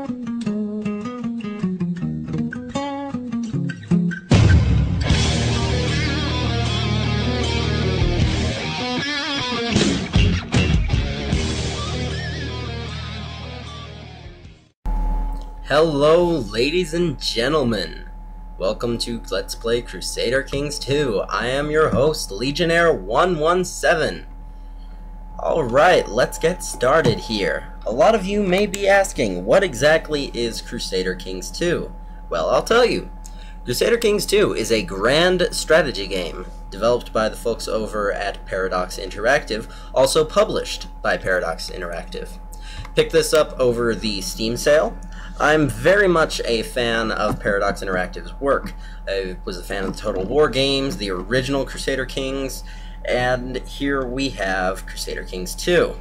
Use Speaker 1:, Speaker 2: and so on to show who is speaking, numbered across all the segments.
Speaker 1: Hello, ladies and gentlemen. Welcome to Let's Play Crusader Kings 2. I am your host, Legionnaire117. Alright, let's get started here. A lot of you may be asking, what exactly is Crusader Kings 2? Well, I'll tell you. Crusader Kings 2 is a grand strategy game, developed by the folks over at Paradox Interactive, also published by Paradox Interactive. Picked this up over the Steam sale. I'm very much a fan of Paradox Interactive's work. I was a fan of the Total War games, the original Crusader Kings, and here we have Crusader Kings 2.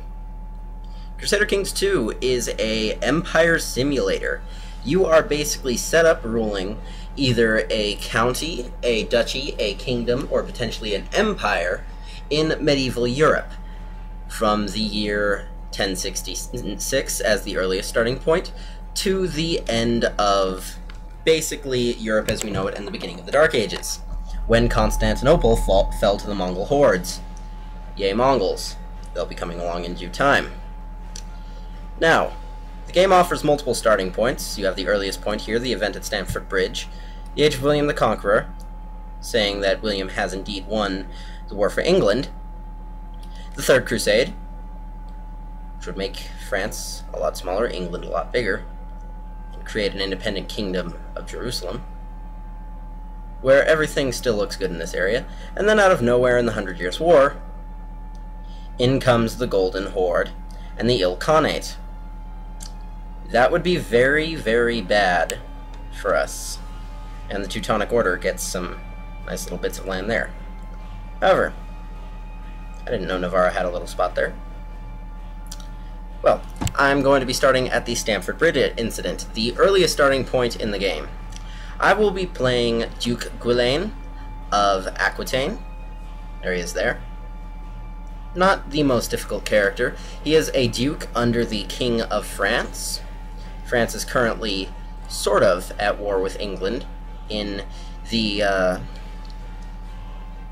Speaker 1: Crusader Kings 2 is a empire simulator. You are basically set up ruling either a county, a duchy, a kingdom, or potentially an empire in medieval Europe from the year 1066 as the earliest starting point to the end of basically Europe as we know it in the beginning of the Dark Ages, when Constantinople fell to the Mongol hordes. Yay Mongols, they'll be coming along in due time. Now, the game offers multiple starting points. You have the earliest point here, the event at Stamford Bridge, the age of William the Conqueror, saying that William has indeed won the war for England, the Third Crusade, which would make France a lot smaller, England a lot bigger, create an independent kingdom of Jerusalem, where everything still looks good in this area, and then out of nowhere in the 100 Years' War, in comes the Golden Horde and the Ilkhanate. That would be very, very bad for us, and the Teutonic Order gets some nice little bits of land there. However, I didn't know Navarre had a little spot there. Well, I'm going to be starting at the Stamford Bridge incident, the earliest starting point in the game. I will be playing Duke Guilain of Aquitaine. There he is there. Not the most difficult character. He is a duke under the King of France. France is currently sort of at war with England in the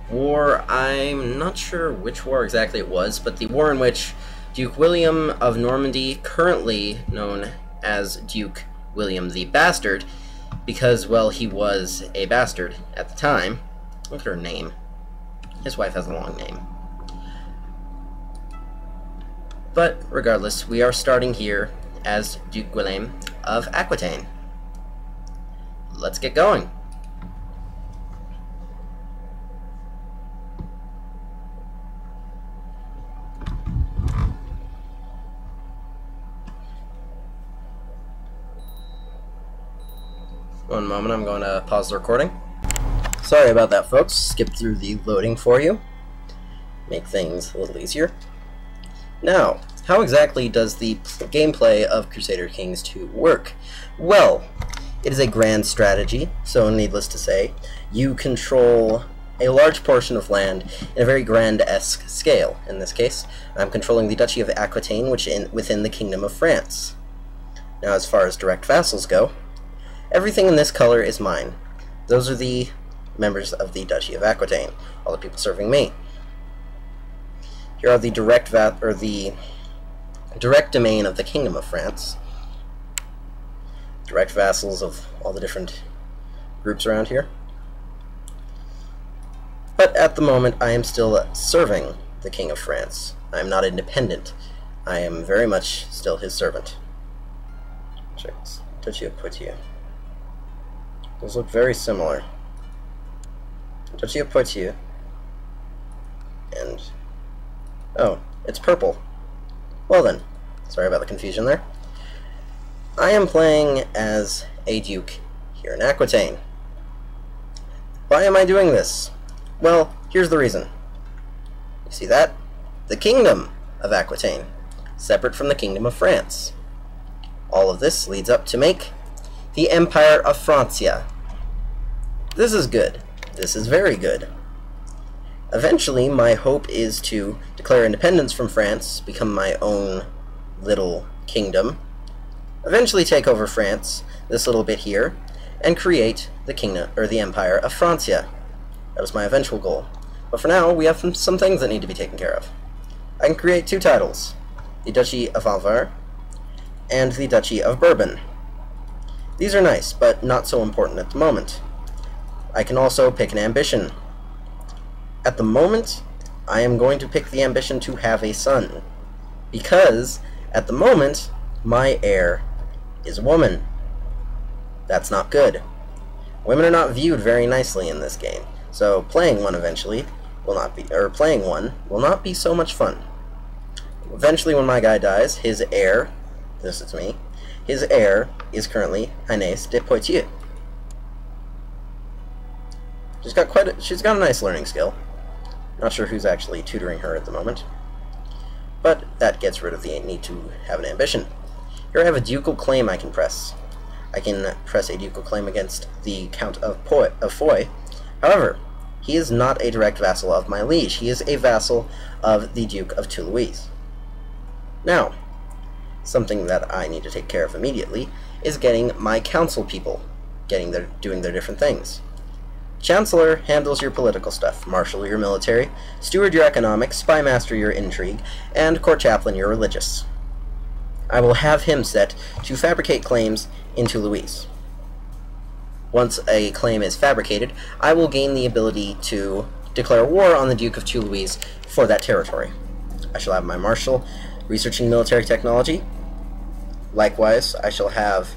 Speaker 1: war, I'm not sure which war exactly it was, but the war in which Duke William of Normandy, currently known as Duke William the Bastard, because, well, he was a bastard at the time. Look at her name. His wife has a long name. But, regardless, we are starting here as Duke Guilain of Aquitaine. Let's get going. One moment, I'm going to pause the recording. Sorry about that, folks. Skip through the loading for you. Make things a little easier. Now, how exactly does the gameplay of Crusader Kings 2 work? Well, it is a grand strategy, so needless to say, you control a large portion of land in a very grand-esque scale. In this case, I'm controlling the Duchy of Aquitaine, which within the Kingdom of France. Now, as far as direct vassals go, everything in this color is mine. Those are the members of the Duchy of Aquitaine, all the people serving me. Here are the direct domain of the Kingdom of France. Direct vassals of all the different groups around here. But at the moment, I am still serving the King of France. I am not independent. I am very much still his servant. Check this. Duchy of Poitiers. Those look very similar. Duchy of Poitiers. And... oh, it's purple. Well then, sorry about the confusion there. I am playing as a duke here in Aquitaine. Why am I doing this? Well, here's the reason. You see that? The Kingdom of Aquitaine, separate from the Kingdom of France. All of this leads up to make the Empire of Francia. This is good. This is very good. Eventually, my hope is to declare independence from France, become my own little kingdom, eventually take over France, this little bit here, and create the kingdom, or the Empire of Francia. That was my eventual goal. But for now, we have some things that need to be taken care of. I can create 2 titles, the Duchy of Alvar and the Duchy of Bourbon. These are nice, but not so important at the moment. I can also pick an ambition. At the moment, I am going to pick the ambition to have a son, because at the moment, my heir is a woman. That's not good. Women are not viewed very nicely in this game, so playing one will not be so much fun. Eventually, when my guy dies, his heir, this is me, his heir is currently Inès de Poitiers. She's got a nice learning skill. Not sure who's actually tutoring her at the moment, but that gets rid of the need to have an ambition. Here I have a ducal claim I can press. I can press a ducal claim against the Count of Foy. However, he is not a direct vassal of my liege. He is a vassal of the Duke of Toulouse. Now, something that I need to take care of immediately is getting my council people doing their different things. Chancellor handles your political stuff, Marshal your military, Steward your economics, Spymaster your intrigue, and Court Chaplain your religious. I will have him set to fabricate claims in Toulouse. Once a claim is fabricated, I will gain the ability to declare war on the Duke of Toulouse for that territory. I shall have my Marshal researching military technology. Likewise, I shall have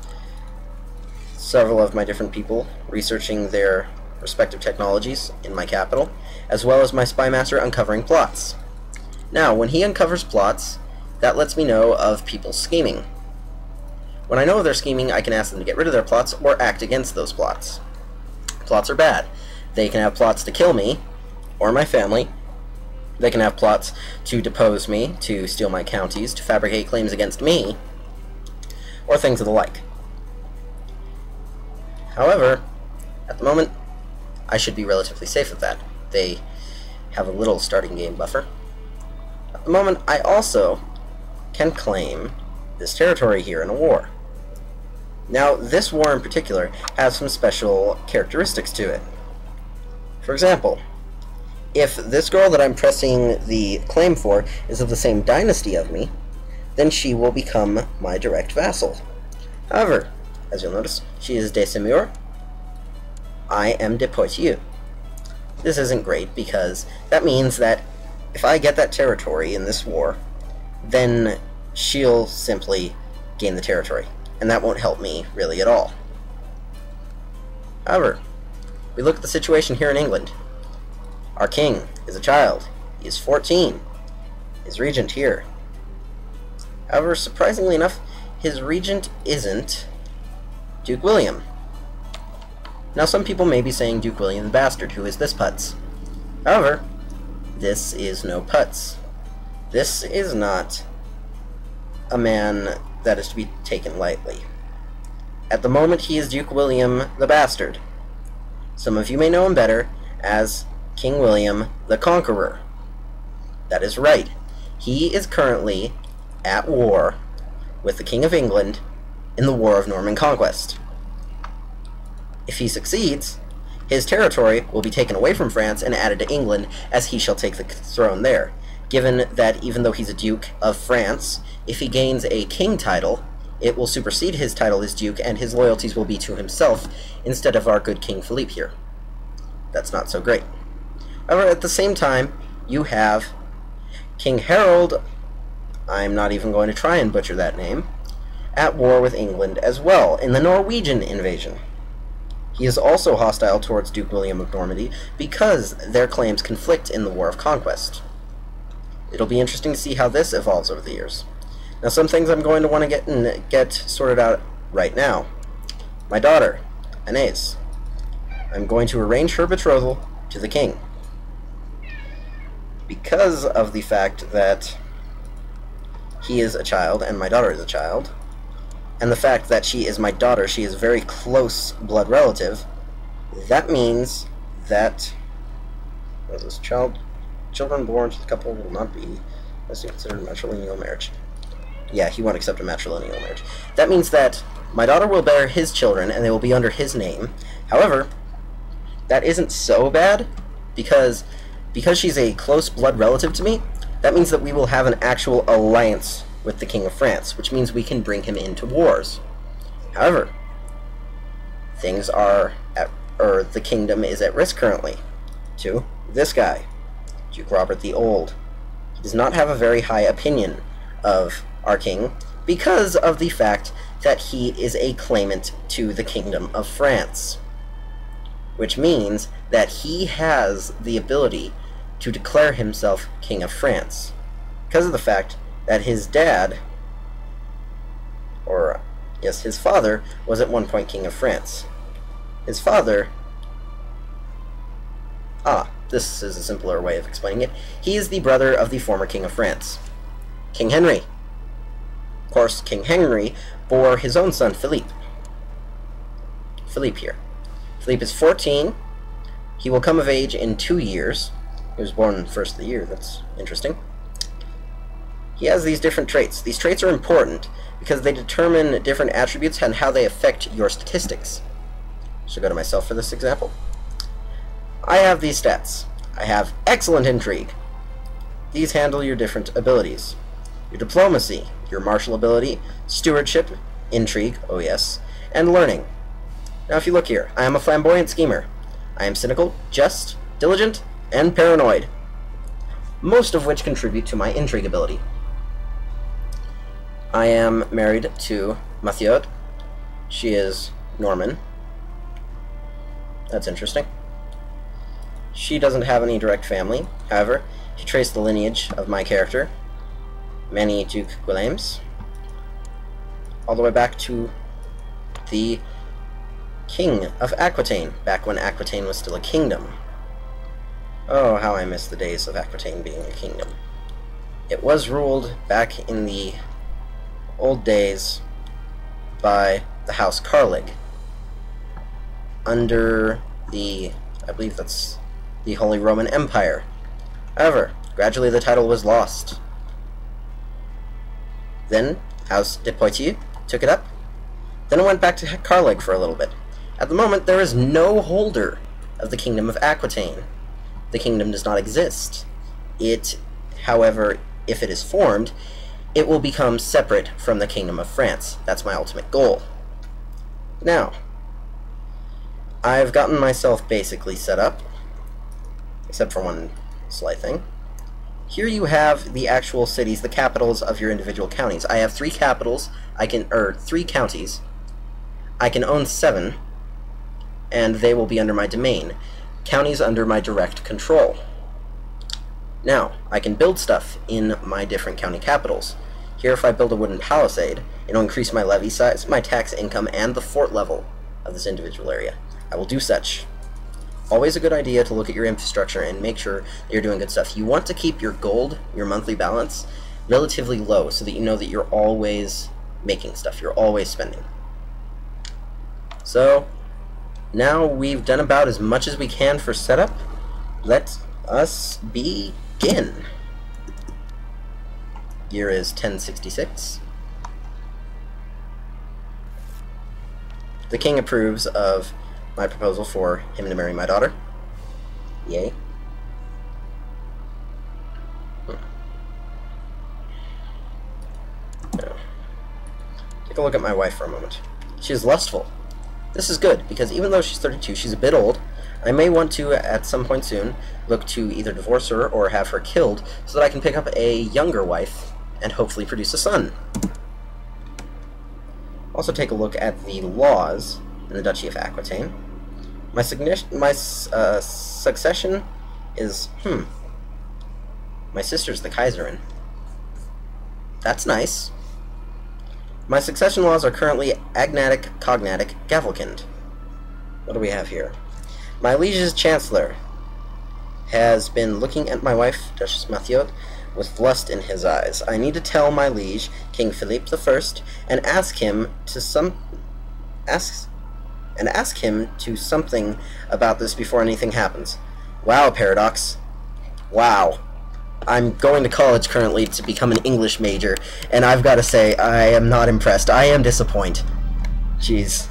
Speaker 1: several of my different people researching their respective technologies in my capital, as well as my Spymaster uncovering plots. Now, when he uncovers plots, that lets me know of people scheming. When I know of their scheming, I can ask them to get rid of their plots or act against those plots. Plots are bad. They can have plots to kill me or my family. They can have plots to depose me, to steal my counties, to fabricate claims against me, or things of the like. However, at the moment, I should be relatively safe with that. They have a little starting game buffer. At the moment, I also can claim this territory here in a war. Now, this war in particular has some special characteristics to it. For example, if this girl that I'm pressing the claim for is of the same dynasty of me, then she will become my direct vassal. However, as you'll notice, she is de Semur, I am de Poitiers. This isn't great because that means that if I get that territory in this war, then she'll simply gain the territory, and that won't help me really at all. However, we look at the situation here in England. Our king is a child. He is 14. His regent here. However, surprisingly enough, his regent isn't Duke William. Now, some people may be saying Duke William the Bastard. Who is this putz? However, this is no putz. This is not a man that is to be taken lightly. At the moment, he is Duke William the Bastard. Some of you may know him better as King William the Conqueror. That is right. He is currently at war with the King of England in the War of Norman Conquest. If he succeeds, his territory will be taken away from France and added to England, as he shall take the throne there, given that even though he's a Duke of France, if he gains a king title, it will supersede his title as Duke, and his loyalties will be to himself instead of our good King Philippe here. That's not so great. However, at the same time, you have King Harold, I'm not even going to try and butcher that name, at war with England as well, in the Norwegian invasion. He is also hostile towards Duke William of Normandy because their claims conflict in the War of Conquest. It'll be interesting to see how this evolves over the years. Now, some things I'm going to want to get sorted out right now. My daughter, Inès. I'm going to arrange her betrothal to the king. Because of the fact that he is a child and my daughter is a child, and the fact that she is my daughter, she is a very close blood relative, that means that children born to the couple will not be considered matrilineal marriage. Yeah, he won't accept a matrilineal marriage. That means that my daughter will bear his children, and they will be under his name. However, that isn't so bad, because she's a close blood relative to me, that means that we will have an actual alliance with the King of France, which means we can bring him into wars. However, things are the kingdom is at risk currently to this guy, Duke Robert the Old. He does not have a very high opinion of our king because of the fact that he is a claimant to the Kingdom of France, which means that he has the ability to declare himself King of France because of the fact that his dad, or yes, his father, was at one point King of France. His father, this is a simpler way of explaining it. He is the brother of the former King of France, King Henry. Of course, King Henry bore his own son, Philippe. Philippe here. Philippe is 14. He will come of age in 2 years. He was born first of the year. That's interesting. He has these different traits. These traits are important because they determine different attributes and how they affect your statistics. So go to myself for this example. I have these stats. I have excellent intrigue. These handle your different abilities. Your diplomacy, your martial ability, stewardship, intrigue, oh yes, and learning. Now if you look here, I am a flamboyant schemer. I am cynical, just, diligent, and paranoid, most of which contribute to my intrigue ability. I am married to Mathieu. She is Norman. That's interesting. She doesn't have any direct family. However, she traced the lineage of my character, Manny Duke Guillem's, all the way back to the King of Aquitaine, back when Aquitaine was still a kingdom. Oh, how I miss the days of Aquitaine being a kingdom. It was ruled back in the old days by the House Carlig, under the, I believe that's the Holy Roman Empire. However, gradually the title was lost. Then House de Poitiers took it up. Then it went back to Carlig for a little bit. At the moment, there is no holder of the Kingdom of Aquitaine. The kingdom does not exist. It, however, if it is formed, it will become separate from the Kingdom of France. That's my ultimate goal. Now, I've gotten myself basically set up, except for one slight thing. Here you have the actual cities, the capitals of your individual counties. I have 3 capitals, 3 counties. I can own 7, and they will be under my domain. Counties under my direct control. Now, I can build stuff in my different county capitals. Here, if I build a wooden palisade, it'll increase my levy size, my tax income, and the fort level of this individual area. I will do such. Always a good idea to look at your infrastructure and make sure that you're doing good stuff. You want to keep your gold, your monthly balance, relatively low so that you know that you're always making stuff, you're always spending. So, now we've done about as much as we can for setup. Let us begin. Year is 1066. The king approves of my proposal for him to marry my daughter. Yay. Now, take a look at my wife for a moment. She is lustful. This is good, because even though she's 32, she's a bit old. I may want to, at some point soon, look to either divorce her or have her killed so that I can pick up a younger wife and hopefully produce a son. Also take a look at the laws in the Duchy of Aquitaine. My succession is, my sister's the Kaiserin. That's nice. My succession laws are currently agnatic, cognatic, gavelkind. What do we have here? My liege's chancellor has been looking at my wife, Duchess Mathieu, with lust in his eyes. I need to tell my liege, King Philippe I, and ask him to something about this before anything happens. Wow, Paradox. Wow. I'm going to college currently to become an English major, and I've got to say, I am not impressed. I am disappointed. Jeez.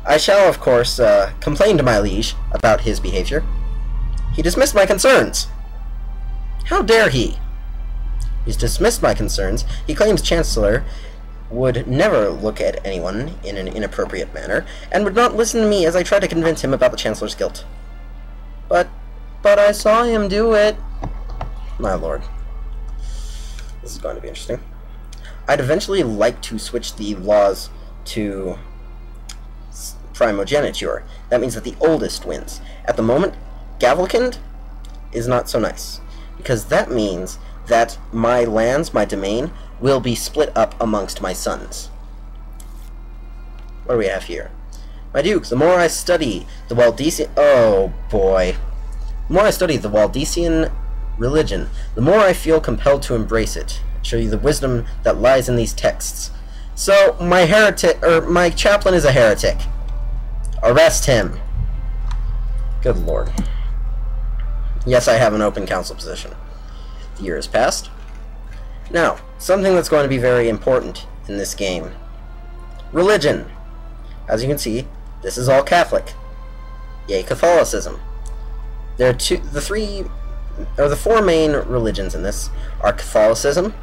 Speaker 1: I shall, of course, complain to my liege about his behavior. He dismissed my concerns. How dare he? He's dismissed my concerns. He claims Chancellor would never look at anyone in an inappropriate manner, and would not listen to me as I tried to convince him about the Chancellor's guilt. But I saw him do it. My lord. This is going to be interesting. I'd eventually like to switch the laws to primogeniture. That means that the oldest wins. At the moment, Gavelkind is not so nice, because that means that my lands, my domain, will be split up amongst my sons. What do we have here? My duke, the more I study the Waldesian... Oh, boy. The more I study the Waldesian religion, the more I feel compelled to embrace it, show you the wisdom that lies in these texts. So, my chaplain is a heretic. Arrest him. Good lord. Yes, I have an open council position. The year has passed. Now, something that's going to be very important in this game. Religion. As you can see, this is all Catholic. Yay, Catholicism. There are the four main religions in this are Catholicism,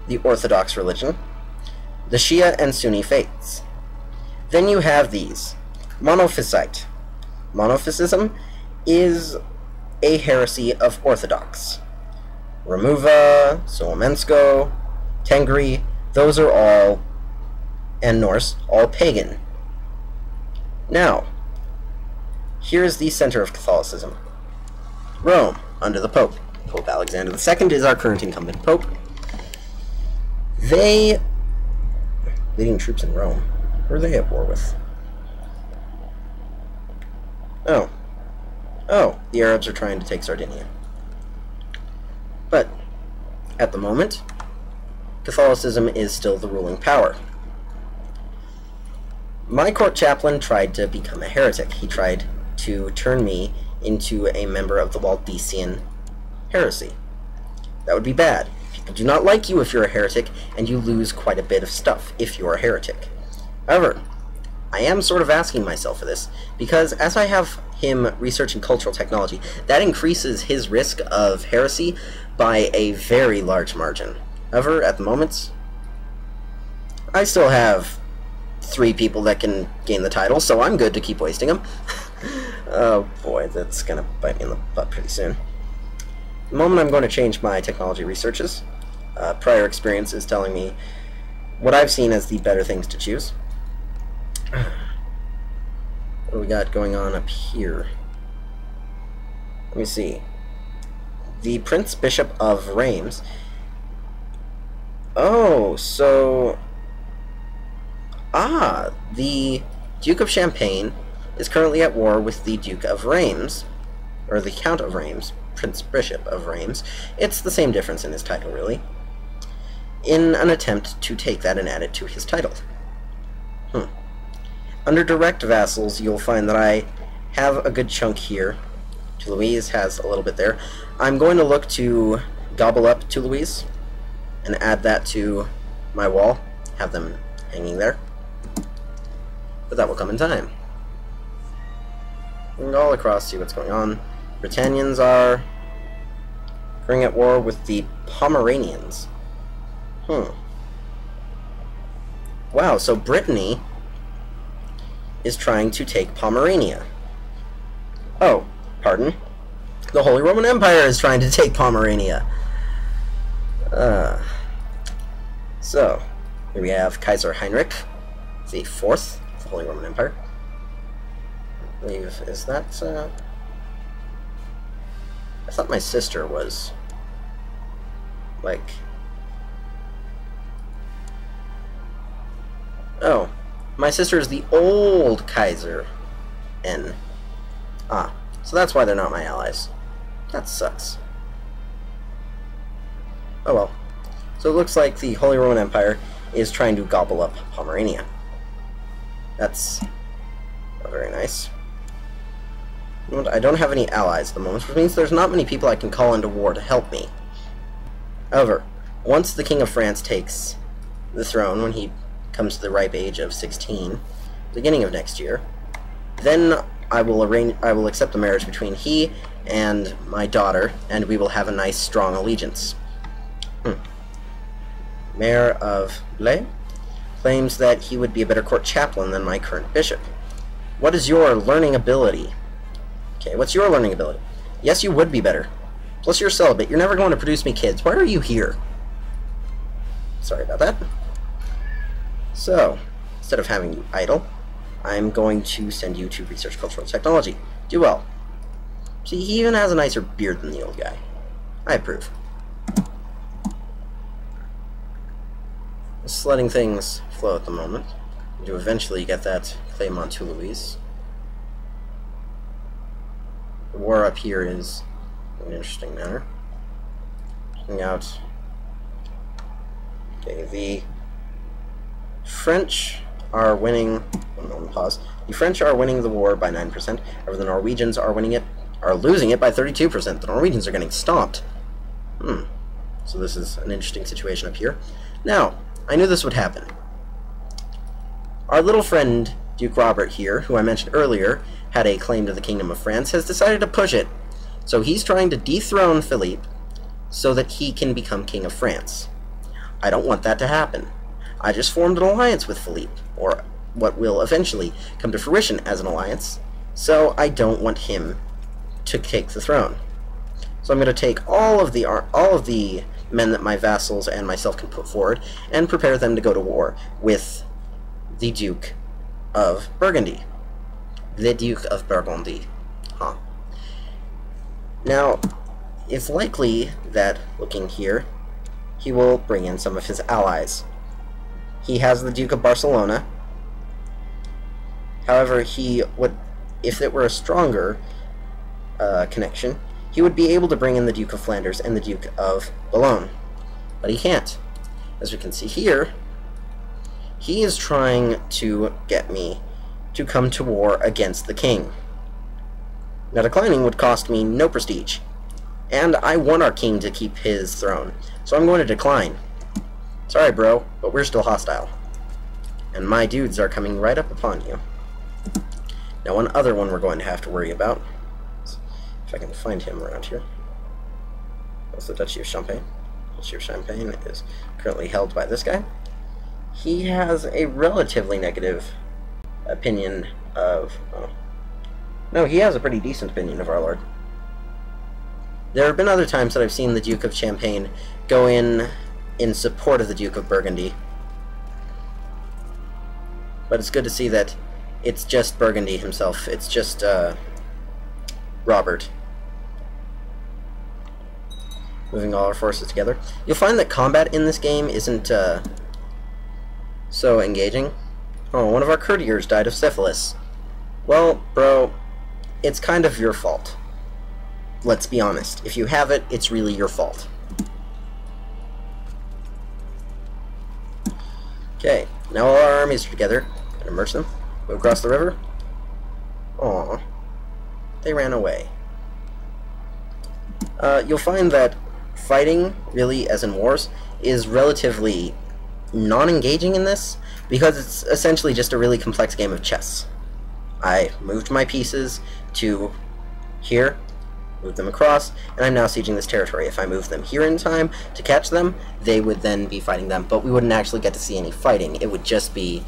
Speaker 1: the Orthodox religion, the Shia and Sunni faiths. Then you have these. Monophysite. Monophysism is a heresy of Orthodox. Remuva, Solomensko, Tengri, those are all, and Norse, all pagan. Now, here's the center of Catholicism. Rome, under the Pope. Pope Alexander II is our current incumbent Pope. They... leading troops in Rome. Who are they at war with? Oh. Oh, the Arabs are trying to take Sardinia. But, at the moment, Catholicism is still the ruling power. My court chaplain tried to become a heretic. He tried to turn me into a member of the Waldesian heresy. That would be bad. People do not like you if you're a heretic, and you lose quite a bit of stuff if you're a heretic. However, I am sort of asking myself for this, because as I have him researching cultural technology, that increases his risk of heresy by a very large margin. However, at the moment, I still have 3 people that can gain the title, so I'm good to keep wasting them. Oh boy, that's gonna bite me in the butt pretty soon. The moment I'm going to change my technology researches. Prior experience is telling me what I've seen as the better things to choose. What do we got going on up here? Let me see. The Prince Bishop of Reims. Oh, so... Ah, the Duke of Champagne is currently at war with the Duke of Reims, or the Count of Reims, Prince Bishop of Reims. It's the same difference in his title, really. In an attempt to take that and add it to his title. Under direct vassals, you'll find that I have a good chunk here. Toulouse has a little bit there. I'm going to look to gobble up Toulouse and add that to my wall, have them hanging there. But that will come in time. We can go all across, see what's going on. Britannians are going at war with the Pomeranians. Wow, so Brittany is trying to take Pomerania. Oh, pardon. The Holy Roman Empire is trying to take Pomerania. So, here we have Kaiser Heinrich the Fourth of the Holy Roman Empire. I believe, is that, I thought my sister was, like... Oh, my sister is the old Kaiser N. Ah, so that's why they're not my allies. That sucks. Oh well. So it looks like the Holy Roman Empire is trying to gobble up Pomerania. That's not very nice. I don't have any allies at the moment, which means there's not many people I can call into war to help me. However, once the King of France takes the throne, when he comes to the ripe age of 16, beginning of next year, then I will accept the marriage between he and my daughter, and we will have a nice, strong allegiance. Mayor of Blaye claims that he would be a better court chaplain than my current bishop. What is your learning ability? Okay, what's your learning ability? Yes, you would be better. Plus you're celibate. You're never going to produce me kids. Why are you here? Sorry about that. So, instead of having you idle, I'm going to send you to research cultural technology. Do well. See, he even has a nicer beard than the old guy. I approve. Just letting things flow at the moment. To eventually get that claim on Toulouse. The war up here is in an interesting manner. Checking out. Okay, the French are winning. One moment, pause. The French are winning the war by 9%. However, the Norwegians are losing it by 32%. The Norwegians are getting stomped. So this is an interesting situation up here. Now, I knew this would happen. Our little friend, Duke Robert here, who I mentioned earlier, had a claim to the Kingdom of France, has decided to push it. So he's trying to dethrone Philippe so that he can become King of France. I don't want that to happen. I just formed an alliance with Philippe, or what will eventually come to fruition as an alliance, so I don't want him to take the throne. So I'm going to take all of the men that my vassals and myself can put forward and prepare them to go to war with the Duke of Burgundy. The Duke of Burgundy. Now, it's likely that, looking here, he will bring in some of his allies. He has the Duke of Barcelona. However, he would, if it were a stronger connection, he would be able to bring in the Duke of Flanders and the Duke of Boulogne. But he can't. As we can see here, he is trying to get me to come to war against the king. Now, declining would cost me no prestige, and I want our king to keep his throne, so I'm going to decline. Sorry, bro, but we're still hostile. And my dudes are coming right up upon you. Now, one other one we're going to have to worry about, if I can find him around here. That's the Duchy of Champagne. The Duchy of Champagne is currently held by this guy. He has a relatively negative opinion of... no, he has a pretty decent opinion of our Lord. There have been other times that I've seen the Duke of Champagne go in support of the Duke of Burgundy. But it's good to see that it's just Burgundy himself. It's just Robert. Moving all our forces together. You'll find that combat in this game isn't so engaging. Oh, one of our courtiers died of syphilis. Well, bro, it's kind of your fault. Let's be honest. If you have it, it's really your fault. Okay, now all our armies are together. Gonna merge them. Move across the river. Aww. They ran away. You'll find that fighting, really, as in wars, is relatively non-engaging in this, because it's essentially just a really complex game of chess. I moved my pieces to here, moved them across, and I'm now sieging this territory. If I move them here in time to catch them, they would then be fighting them, but we wouldn't actually get to see any fighting. It would just be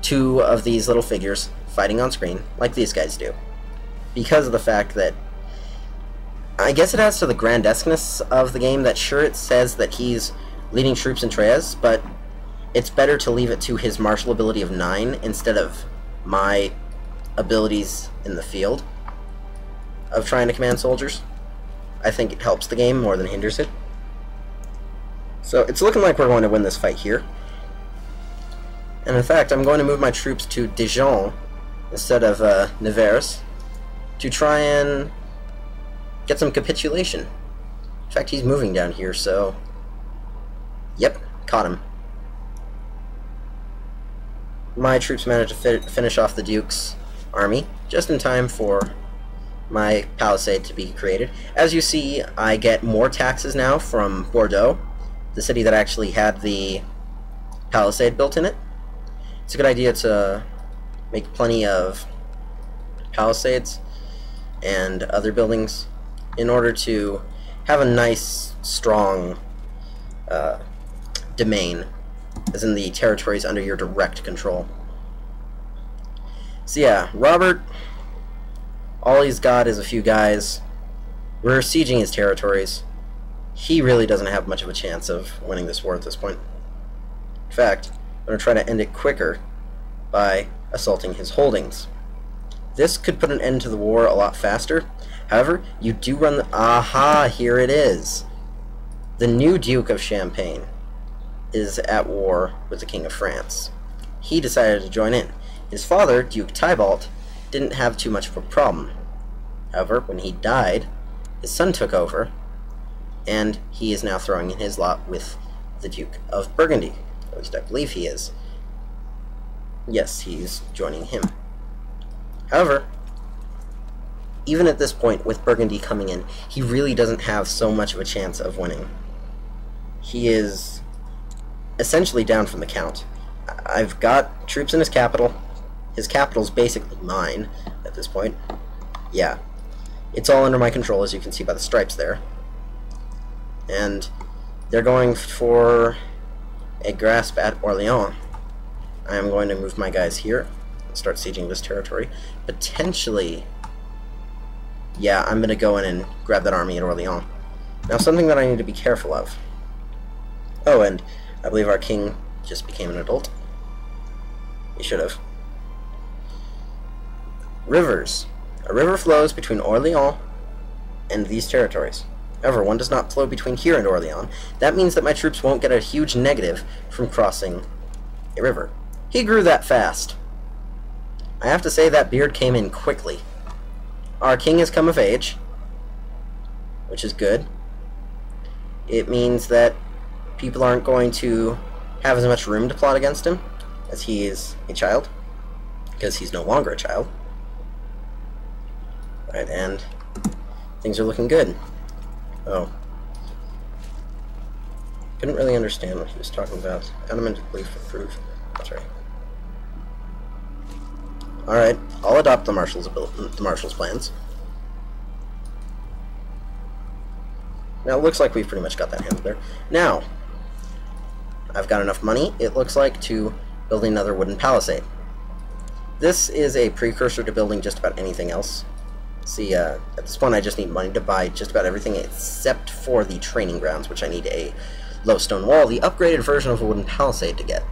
Speaker 1: two of these little figures fighting on screen, like these guys do. Because of the fact that, I guess it adds to the grandesqueness of the game that sure it says that he's leading troops in Trèves, but it's better to leave it to his martial ability of 9 instead of my abilities in the field of trying to command soldiers. I think it helps the game more than hinders it. So it's looking like we're going to win this fight here. And in fact, I'm going to move my troops to Dijon instead of Nevers to try and get some capitulation. In fact, he's moving down here, so... Yep, caught him. My troops managed to finish off the Duke's army, just in time for my palisade to be created. As you see, I get more taxes now from Bordeaux, the city that actually had the palisade built in it. It's a good idea to make plenty of palisades and other buildings in order to have a nice, strong domain, as in the territories under your direct control. So yeah, Robert, all he's got is a few guys. We're sieging his territories. He really doesn't have much of a chance of winning this war at this point. In fact, I'm going to try to end it quicker by assaulting his holdings. This could put an end to the war a lot faster. However, you do run the... Aha! Here it is! The new Duke of Champagne is at war with the King of France. He decided to join in. His father, Duke Tybalt, didn't have too much of a problem. However, when he died, his son took over, and he is now throwing in his lot with the Duke of Burgundy. At least I believe he is. Yes, he's joining him. However, even at this point, with Burgundy coming in, he really doesn't have so much of a chance of winning. He is essentially down from the count. I've got troops in his capital. His capital's basically mine at this point. Yeah. It's all under my control, as you can see by the stripes there. And they're going for a grasp at Orléans. I am going to move my guys here and start sieging this territory. Potentially, yeah, I'm going to go in and grab that army at Orléans. Now, something that I need to be careful of. Oh, and I believe our king just became an adult. He should have. Rivers. A river flows between Orléans and these territories. However, one does not flow between here and Orléans. That means that my troops won't get a huge negative from crossing a river. He grew that fast. I have to say that beard came in quickly. Our king has come of age, which is good. It means that people aren't going to have as much room to plot against him as he is a child, because he's no longer a child. Right, and things are looking good. Oh. Couldn't really understand what he was talking about. Adamant belief approved. That's right. Alright, I'll adopt the Marshal's plans. Now, it looks like we've pretty much got that handled there. Now, I've got enough money, it looks like, to build another wooden palisade. This is a precursor to building just about anything else. See, at this point I just need money to buy just about everything except for the training grounds, which I need a low stone wall, the upgraded version of a wooden palisade, to get.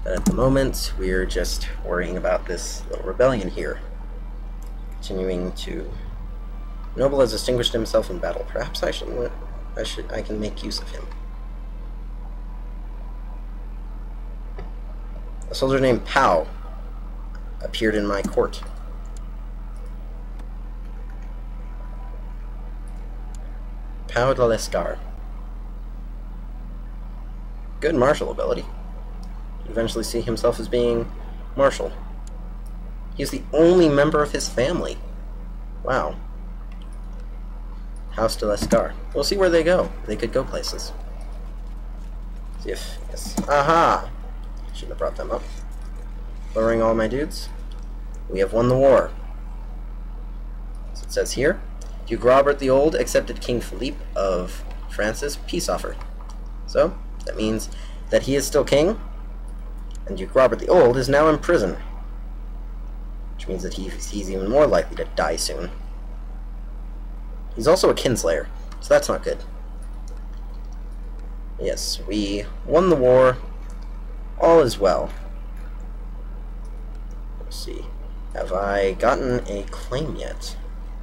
Speaker 1: But at the moment, we're just worrying about this little rebellion here. Continuing to... Noble has distinguished himself in battle. Perhaps I can make use of him. A soldier named Pau appeared in my court. Pau de l'Escar. Good martial ability. You eventually see himself as being marshal. He's the only member of his family. Wow. House de l'Escar. We'll see where they go. They could go places. See if... Yes. Aha! Shouldn't have brought them up. Lowering all my dudes. We have won the war. So it says here, Duke Robert the Old accepted King Philippe of France's peace offer. So, that means that he is still king, and Duke Robert the Old is now in prison. Which means that he's even more likely to die soon. He's also a kinslayer, so that's not good. Yes, we won the war. All is well. Let's see. Have I gotten a claim yet?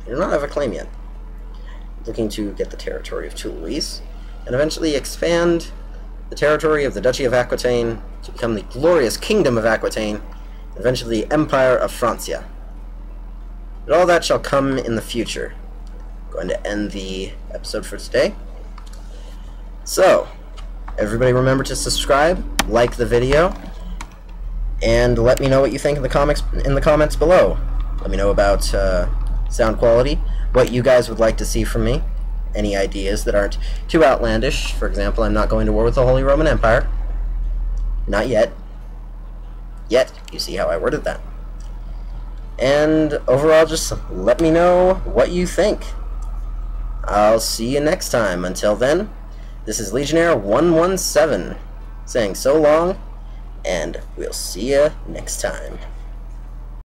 Speaker 1: I do not have a claim yet. Looking to get the territory of Toulouse, and eventually expand the territory of the Duchy of Aquitaine to become the glorious Kingdom of Aquitaine, and eventually the Empire of Francia. But all that shall come in the future. I'm going to end the episode for today. So, everybody remember to subscribe, like the video, and let me know what you think in the comments below. Let me know about sound quality, what you guys would like to see from me, any ideas that aren't too outlandish. For example, I'm not going to war with the Holy Roman Empire. Not yet. Yet. You see how I worded that. And overall, just let me know what you think. I'll see you next time. Until then, this is Legionnaire 117 saying so long, and we'll see you next time.